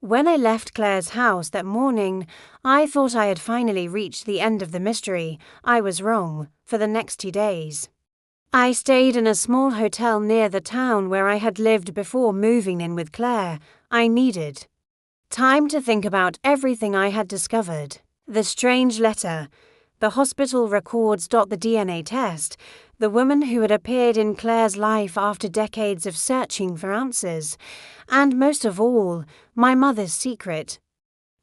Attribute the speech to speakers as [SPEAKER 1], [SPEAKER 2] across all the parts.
[SPEAKER 1] When I left Claire's house that morning, I thought I had finally reached the end of the mystery. I was wrong, for the next 2 days. I stayed in a small hotel near the town where I had lived before moving in with Claire. I needed time to think about everything I had discovered. The strange letter, the hospital records, the DNA test, the woman who had appeared in Claire's life after decades of searching for answers, and most of all, my mother's secret.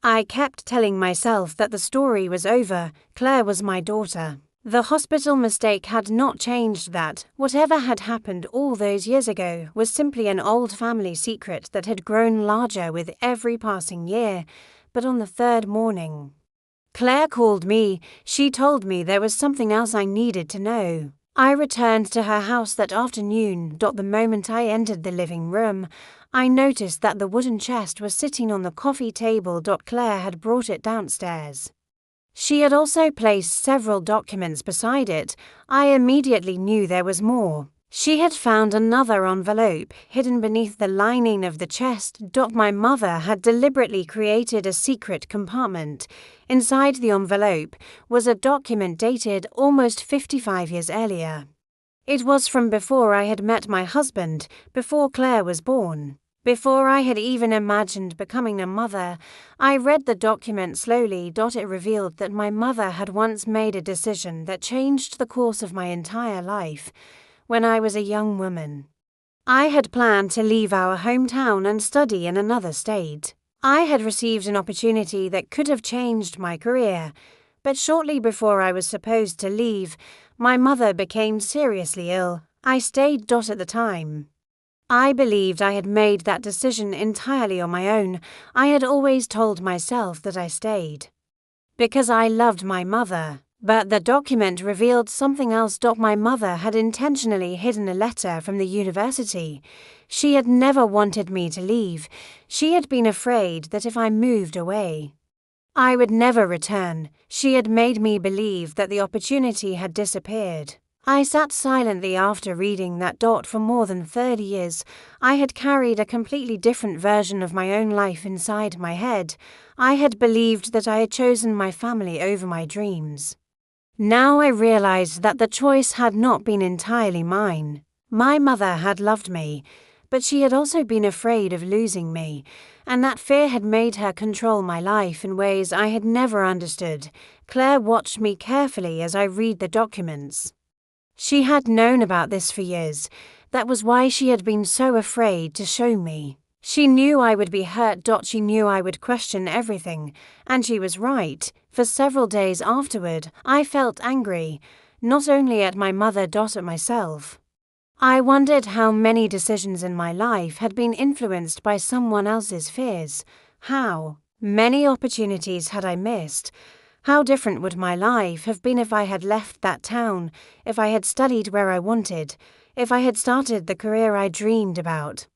[SPEAKER 1] I kept telling myself that the story was over. Claire was my daughter. The hospital mistake had not changed that. Whatever had happened all those years ago was simply an old family secret that had grown larger with every passing year. But on the third morning, Claire called me. She told me there was something else I needed to know. I returned to her house that afternoon. The moment I entered the living room, I noticed that the wooden chest was sitting on the coffee table. Claire had brought it downstairs. She had also placed several documents beside it. I immediately knew there was more. She had found another envelope hidden beneath the lining of the chest. My mother had deliberately created a secret compartment. Inside the envelope was a document dated almost 55 years earlier. It was from before I had met my husband, before Claire was born. Before I had even imagined becoming a mother. I read the document slowly. It revealed that my mother had once made a decision that changed the course of my entire life. When I was a young woman, I had planned to leave our hometown and study in another state. I had received an opportunity that could have changed my career, but shortly before I was supposed to leave, my mother became seriously ill. I stayed. At the time, I believed I had made that decision entirely on my own. I had always told myself that I stayed because I loved my mother. But the document revealed something else. My mother had intentionally hidden a letter from the university. She had never wanted me to leave. She had been afraid that if I moved away, I would never return. She had made me believe that the opportunity had disappeared. I sat silently after reading that. For more than 30 years, I had carried a completely different version of my own life inside my head. I had believed that I had chosen my family over my dreams. Now I realized that the choice had not been entirely mine. My mother had loved me, but she had also been afraid of losing me, and that fear had made her control my life in ways I had never understood. Claire watched me carefully as I read the documents. She had known about this for years. That was why she had been so afraid to show me. She knew I would be hurt. She knew I would question everything, and she was right. For several days afterward, I felt angry, not only at my mother. At myself. I wondered how many decisions in my life had been influenced by someone else's fears. How many opportunities had I missed? How different would my life have been if I had left that town, if I had studied where I wanted, if I had started the career I dreamed about,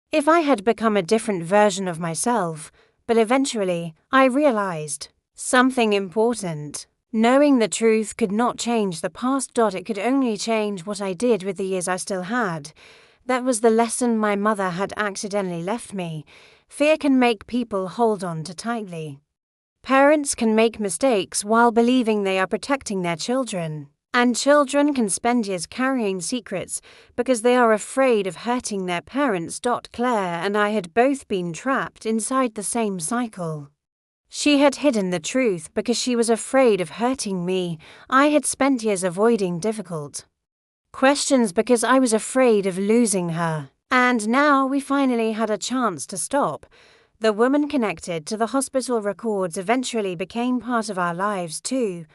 [SPEAKER 1] if I had become a different version of myself? But eventually, I realized something important. Knowing the truth could not change the past. It could only change what I did with the years I still had. That was the lesson my mother had accidentally left me. Fear can make people hold on too tightly. Parents can make mistakes while believing they are protecting their children. And children can spend years carrying secrets because they are afraid of hurting their parents. Claire and I had both been trapped inside the same cycle. She had hidden the truth because she was afraid of hurting me. I had spent years avoiding difficult questions because I was afraid of losing her. And now we finally had a chance to stop. The woman connected to the hospital records eventually became part of our lives too.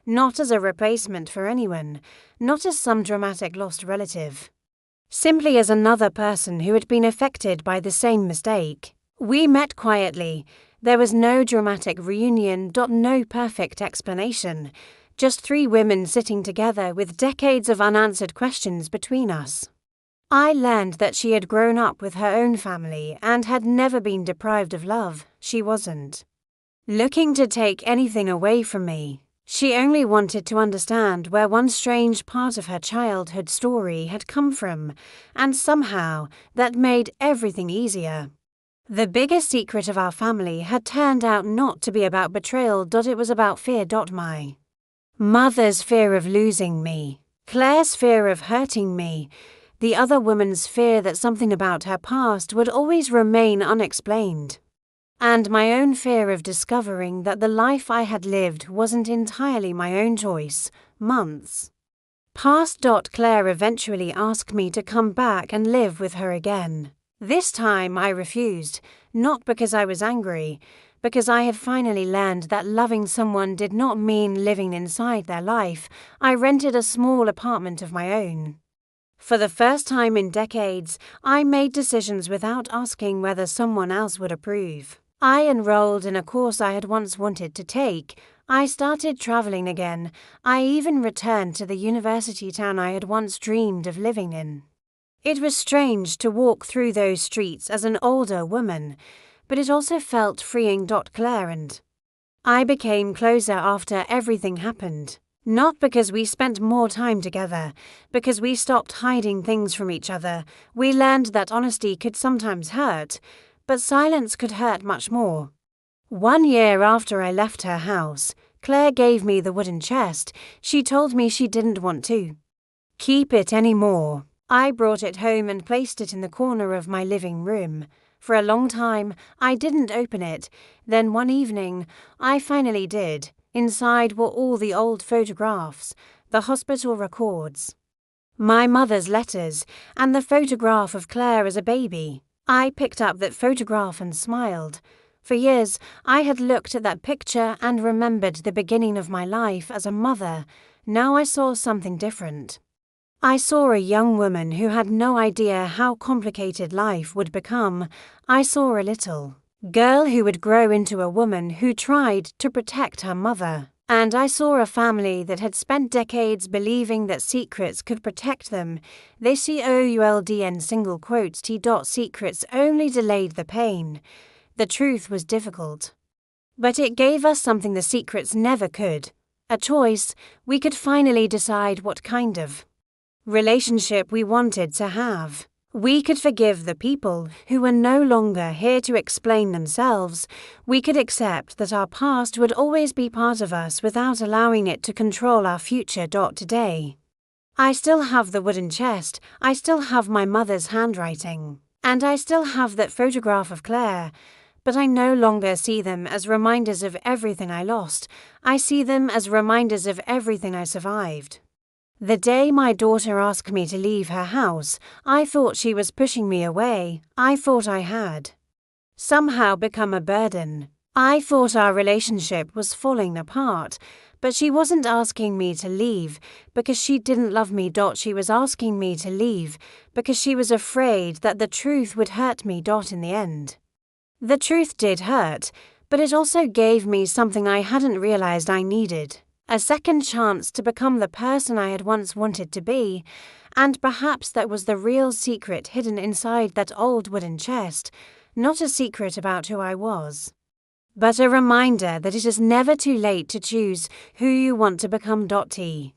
[SPEAKER 1] Not as a replacement for anyone, not as some dramatic lost relative. Simply as another person who had been affected by the same mistake. We met quietly. There was no dramatic reunion. No perfect explanation. Just 3 women sitting together with decades of unanswered questions between us. I learned that she had grown up with her own family and had never been deprived of love. She wasn't looking to take anything away from me. She only wanted to understand where one strange part of her childhood story had come from, and somehow that made everything easier. The biggest secret of our family had turned out not to be about betrayal. It was about fear. My mother's fear of losing me, Claire's fear of hurting me, the other woman's fear that something about her past would always remain unexplained, and my own fear of discovering that the life I had lived wasn't entirely my own choice. Months passed. Claire eventually asked me to come back and live with her again. This time I refused, not because I was angry, because I had finally learned that loving someone did not mean living inside their life. I rented a small apartment of my own. For the first time in decades, I made decisions without asking whether someone else would approve. I enrolled in a course I had once wanted to take. I started traveling again. I even returned to the university town I had once dreamed of living in. It was strange to walk through those streets as an older woman, but it also felt freeing. Claire and I became closer after everything happened. Not because we spent more time together, because we stopped hiding things from each other. We learned that honesty could sometimes hurt, but silence could hurt much more. 1 year after I left her house, Claire gave me the wooden chest. She told me she didn't want to keep it anymore. I brought it home and placed it in the corner of my living room. For a long time, I didn't open it. Then one evening, I finally did. Inside were all the old photographs, the hospital records, my mother's letters, and the photograph of Claire as a baby. I picked up that photograph and smiled. For years, I had looked at that picture and remembered the beginning of my life as a mother. Now I saw something different. I saw a young woman who had no idea how complicated life would become. I saw a little girl who would grow into a woman who tried to protect her mother. And I saw a family that had spent decades believing that secrets could protect them. They COULDN single quotes T. Secrets only delayed the pain. The truth was difficult. But it gave us something the secrets never could. A choice. We could finally decide what kind of relationship we wanted to have. We could forgive the people who were no longer here to explain themselves. We could accept that our past would always be part of us without allowing it to control our future. Today, I still have the wooden chest, I still have my mother's handwriting, and I still have that photograph of Claire, but I no longer see them as reminders of everything I lost. I see them as reminders of everything I survived. The day my daughter asked me to leave her house, I thought she was pushing me away. I thought I had somehow become a burden. I thought our relationship was falling apart, but she wasn't asking me to leave because she didn't love me. She was asking me to leave because she was afraid that the truth would hurt me. In the end, the truth did hurt, but it also gave me something I hadn't realized I needed. A second chance to become the person I had once wanted to be, and perhaps that was the real secret hidden inside that old wooden chest, not a secret about who I was, but a reminder that it is never too late to choose who you want to become. T.